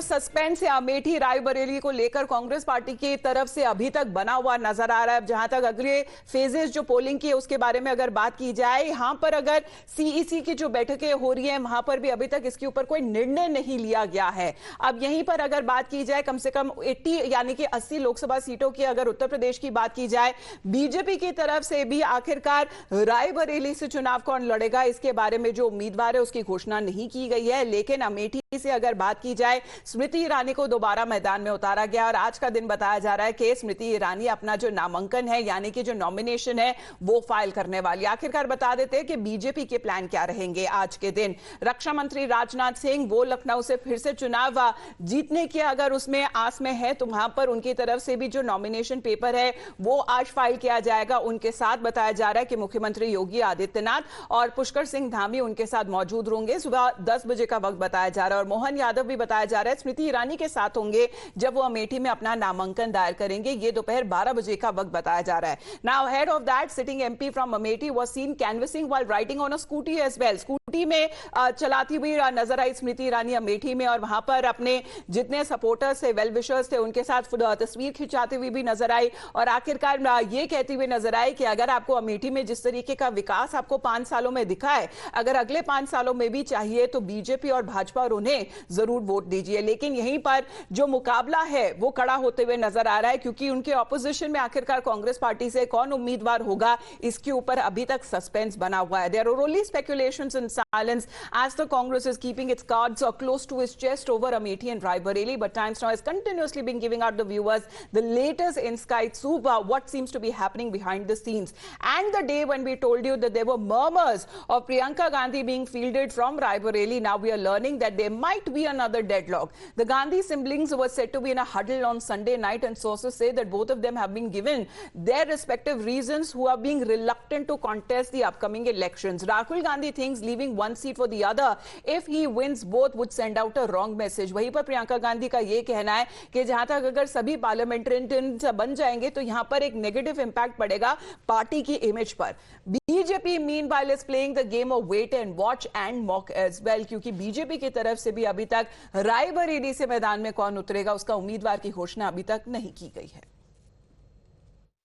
Suspense है अमेठी रायबरेली को लेकर कांग्रेस पार्टी की तरफ से अभी तक बना हुआ नजर आ रहा है। जहां तक अगले फेजेस जो पोलिंग की है उसके बारे में अगर बात की जाए, यहां पर अगर सीईसी की जो बैठकें हो रही हैं वहां पर भी अभी तक इसके ऊपर कोई निर्णय नहीं लिया गया है। अब यहीं पर अगर बात की जाए, कम से कम 80 यानी कि 80 लोकसभा सीटों की अगर उत्तर प्रदेश की बात की जाए, बीजेपी की तरफ से भी आखिरकार रायबरेली से चुनाव कौन लड़ेगा इसके बारे में जो उम्मीदवार है उसकी घोषणा नहीं की गई है। लेकिन अमेठी से अगर बात की जाए, स्मृति ईरानी को दोबारा मैदान में उतारा गया और आज का दिन बताया जा रहा है कि स्मृति ईरानी अपना जो नामांकन है यानी कि जो नॉमिनेशन है वो फाइल करने वाली। आखिरकार बता देते हैं कि बीजेपी के प्लान क्या रहेंगे आज के दिन। रक्षा मंत्री राजनाथ सिंह वो लखनऊ से फिर से चुनाव जीतने की अगर उसमें आस में है तो वहां पर उनकी तरफ से भी जो नॉमिनेशन पेपर है वो आज फाइल किया जाएगा। उनके साथ बताया जा रहा है कि मुख्यमंत्री योगी आदित्यनाथ और पुष्कर सिंह धामी उनके साथ मौजूद होंगे। सुबह 10 बजे का वक्त बताया जा रहा है और मोहन यादव भी बताया जा रहा है स्मृति ईरानी के साथ होंगे जब वो अमेठी में अपना नामांकन दायर करेंगे। ये दोपहर 12 बजे का वक्त बताया जा रहा है। Now head of that sitting MP from Amethi was seen canvassing while riding on a scooty as well. Scooty में चलाती हुई नजर आई स्मृति ईरानी अमेठी में और वहां पर अपने जितने सपोर्टर्स थे, वेल विशर्स थे, उनके साथ तस्वीर खिंचाती हुई भी नजर आई और आखिरकार ये कहती हुई नजर आई कि अगर आपको अमेठी में जिस तरीके का विकास आपको 5 सालों में दिखा है, अगर अगले 5 सालों में भी चाहिए तो बीजेपी और भाजपा और उन्हें जरूर वोट दीजिए। लेकिन यहीं पर जो मुकाबला है वो कड़ा होते हुए नजर आ रहा है क्योंकि उनके ऑपोजिशन में आखिरकार कांग्रेस पार्टी से कौन उम्मीदवार होगा इसके ऊपर अभी तक सस्पेंस बना हुआ है। There are only speculations in silence as the Congress is keeping its cards close to its chest over Amethi and Raebareli, but Times Now has continuously been giving out the viewers the latest insight soup, what seems to be happening behind the scenes. And the day when we told you that there were murmurs of Priyanka Gandhi being fielded from Raebareli, now we are learning that there might be another deadlock. The Gandhi siblings were said to be in a huddle on Sunday night, and sources say that both of them have been given their respective reasons who are being reluctant to contest the upcoming elections. Rahul Gandhi thinks leaving one seat for the other, if he wins both, would send out a wrong message. वहीं पर प्रियंका गांधी का ये कहना है कि जहां तक अगर सभी पार्लियामेंटेरियंस बन जाएंगे तो यहां पर एक नेगेटिव इंपैक्ट पड़ेगा पार्टी की इमेज पर। BJP meanwhile is playing the game of wait and watch and mock as well, क्योंकि बीजेपी की तरफ से भी अभी तक रायबरेली से मैदान में कौन उतरेगा उसका उम्मीदवार की घोषणा अभी तक नहीं की गई है।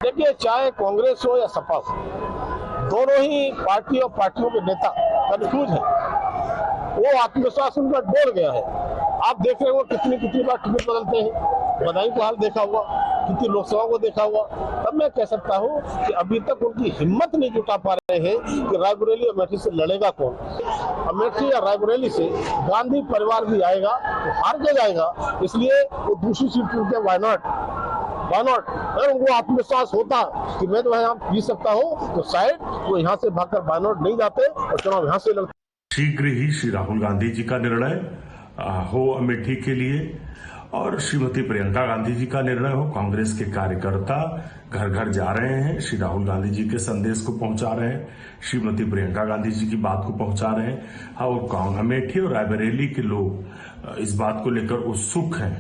देखिए, चाहे कांग्रेस हो या सपा हो, दोनों ही पार्टी और पार्टियों के नेता कंफ्यूज है। वो आत्मविश्वास उनका डोल गया है। आप देख रहे हो कितनी बार टिकट बदलते हैं। बदायूं का हाल देखा हुआ, कितनी लोकसभा को देखा हुआ। तब मैं कह सकता हूं कि अभी तक उनकी हिम्मत नहीं जुटा पा रहे हैं कि रायबरेली अमेठी से लड़ेगा कौन। अमेठी या रायबरेली से गांधी परिवार भी आएगा तो हार के जाएगा, इसलिए वो दूसरी सीट चुनते। Why not? अगर उनको आत्मविश्वास होता कि मैं तो यहाँ जीत सकता हूँ तो शायद वो यहाँ से भागकर वाई नॉट नहीं जाते और चुनाव यहाँ से लड़ते। शीघ्र ही श्री राहुल गांधी जी का निर्णय हो अमेठी के लिए और श्रीमती प्रियंका गांधी जी का निर्णय हो। कांग्रेस के कार्यकर्ता घर घर जा रहे हैं, श्री राहुल गांधी जी के संदेश को पहुंचा रहे हैं, श्रीमती प्रियंका गांधी जी की बात को पहुंचा रहे हैं। और अमेठी और रायबरेली के लोग इस बात को लेकर उत्सुक हैं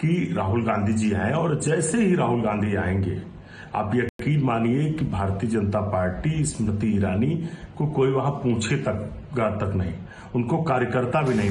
कि राहुल गांधी जी आए और जैसे ही राहुल गांधी आएंगे, आप यकीन मानिए कि भारतीय जनता पार्टी स्मृति ईरानी को कोई वहां पूछे तक नहीं, उनको कार्यकर्ता भी नहीं